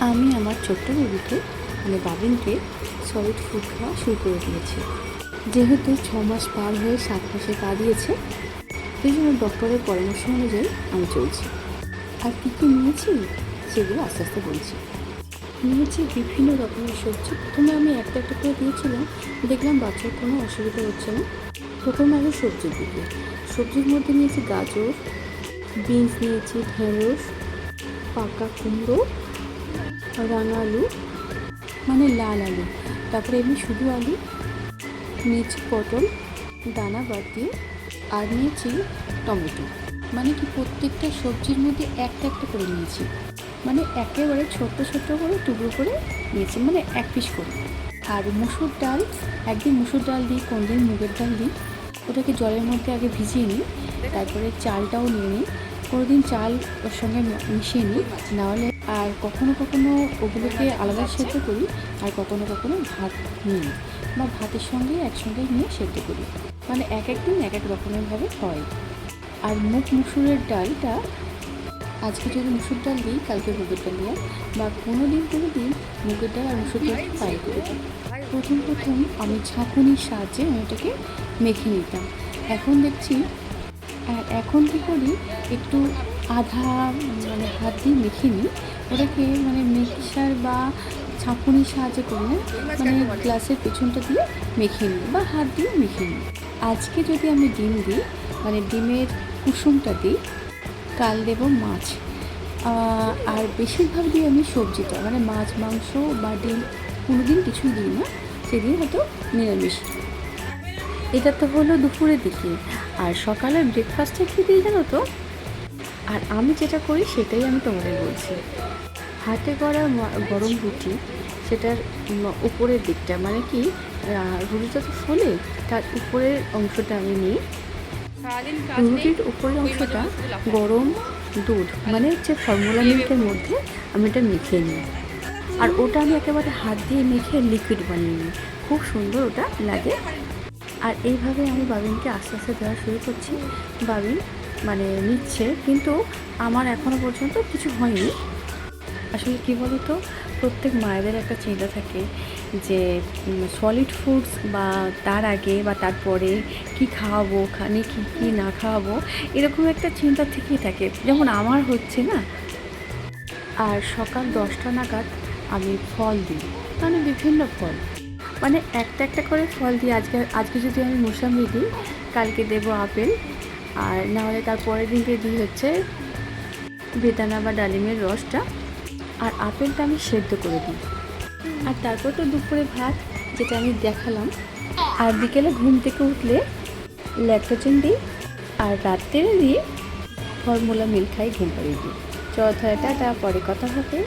আমি আমার ছোট্ট বেবিকে মানে বাবিনকে সলিড ফুড খাওয়া শুরু করে দিয়েছি। যেহেতু 6 মাস পার হয়ে 7 মাসে পা দিয়েছে, সেই জন্য ডক্টরের পরামর্শ অনুযায়ী আমি চলছি। আর কী কী নিয়েছি সেগুলো আস্তে আস্তে বলছি। নিয়েছি বিভিন্ন রকমের সবজি। প্রথমে আমি একটা একটা করে দিয়েছিলাম, দেখলাম বাচ্চার কোনো অসুবিধা হচ্ছে না। প্রথমে আমি সবজির দিকে, সবজির মধ্যে নিয়েছি গাজর, বিনস নিয়েছি, ঢেঁড়স, পাকা কুমড়ো, রাঙা আলু মানে লাল আলু, তারপরে এমনি শুধু আলু নিয়েছি, পটল দানা বাদ দিয়ে, আর নিয়েছি টমেটো। মানে কি প্রত্যেকটা সবজির মধ্যে একটা একটা করে নিয়েছি, মানে একেবারে ছোট্ট ছোট্ট করে টুকরো করে নিয়েছি, মানে এক পিস করে। আর মুসুর ডাল, একদিন মুসুর ডাল দিই, কোন দিন মুগের ডাল দিই, ওটাকে জলের মধ্যে আগে ভিজিয়ে নিই, তারপরে চালটাও নিয়ে নিই। কোনো দিন চাল ওর সঙ্গে মিশিয়ে নিই, নাহলে আর কখনো কখনো ওগুলোকে আলাদা সেদ্ধ করি, আর কখনো কখনো ভাত নিই বা ভাতের সঙ্গে একসঙ্গে নিয়ে সেদ্ধ করি, মানে এক এক দিন এক এক রকমেরভাবে হয়। আর মুসুরের ডালটা আজকে যদি মুসুর ডাল দিই, কালকে মুগের ডাল দিলাম, বা কোনো দিন মুগের ডাল আর মুসুর ডাল ফ্রাই করে দিই। প্রথম আমি ছাঁকুনির সাহায্যে আমি এটাকে মেখে নিতাম। এখন দেখছি, আর এখন কী করি, একটু আধা মানে হাত দিয়ে মেখে নিই ওটাকে, মানে মিক্সার বা ছাঁকুনির সাহায্যে করে মানে গ্লাসের পেছনটা দিয়ে মেখে নিই বা হাত দিয়ে মেখে নিই। আজকে যদি আমি ডিম দিই, মানে ডিমের কুসুমটা দিই, কাল দেব মাছ, আর বেশিরভাগ দিই আমি সবজিটা, মানে মাছ মাংস বা ডিম কোনো দিন কিছুই দিই না, সেদিন হয়তো নিরামিষ। এটা তো হলো দুপুরের দিকে। আর সকালে ব্রেকফাস্টে কী দিই জানো তো? আর আমি যেটা করি সেটাই আমি তোমাদের বলছি। হাতে গড়া গরম রুটি, সেটার উপরের দিকটা, মানে কি রুটিটা তো ফোলে, তার উপরের অংশটা আমি নিই, রুটির উপরের অংশটা গরম দুধ মানে হচ্ছে ফর্মুলা মিল্কের মধ্যে আমি এটা মেখে নিই, আর ওটা আমি একেবারে হাত দিয়ে মেখে লিকুইড বানিয়ে নিই, খুব সুন্দর ওটা লাগে। আর এইভাবে আমি বাবিনকে আস্তে আস্তে দেওয়া শুরু করছি। বাবিন মানে নিচ্ছে, কিন্তু আমার এখনও পর্যন্ত কিছু হয়নি। আসলে কী বলো তো, প্রত্যেক মায়েদের একটা চিন্তা থাকে যে সলিড ফুডস বা তার আগে বা তারপরে কী খাওয়াবো, কী না খাওয়াবো, এরকম একটা চিন্তা থেকেই থাকে, যেমন আমার হচ্ছে না। আর সকাল 10টা নাগাদ আমি ফল দিই, মানে বিভিন্ন ফল, মানে একটা একটা করে ফল দিই। আজকে যদি আমি মোসাম্বি দিই, কালকে দেবো আপেল, আর নাহলে তার পরের দিনকে দিই হচ্ছে বেদানা বা ডালিমের রসটা, আর আপেলটা আমি সেদ্ধ করে দিই। আর তারপর তো দুপুরে ভাত, যেটা আমি দেখালাম। আর বিকেলে ঘুম থেকে উঠলে ল্যাকটোজেন দিই, আর রাত্রে দিয়ে ফর্মুলা মিল্ক খাই, ঘুম পাড়িয়ে দিই। চলো টাটা, পরে কথা হবে।